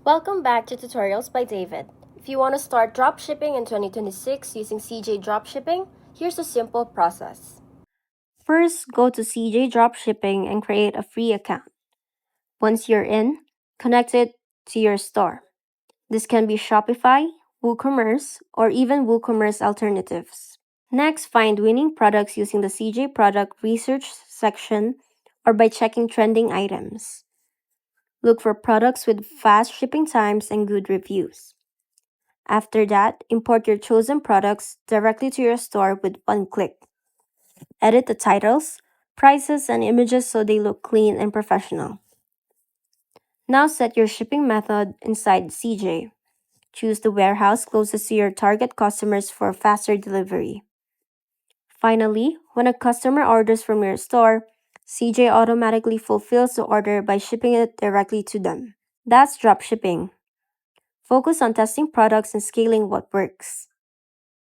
Welcome back to Tutorials by David. If you want to start dropshipping in 2026 using CJ Dropshipping, here's a simple process. First, go to CJ Dropshipping and create a free account. Once you're in, connect it to your store. This can be Shopify, WooCommerce, or even WooCommerce alternatives. Next, find winning products using the CJ product research section or by checking trending items. Look for products with fast shipping times and good reviews. After that, import your chosen products directly to your store with one click. Edit the titles, prices, and images so they look clean and professional. Now set your shipping method inside CJ. Choose the warehouse closest to your target customers for faster delivery. Finally, when a customer orders from your store, CJ automatically fulfills the order by shipping it directly to them. That's dropshipping. Focus on testing products and scaling what works.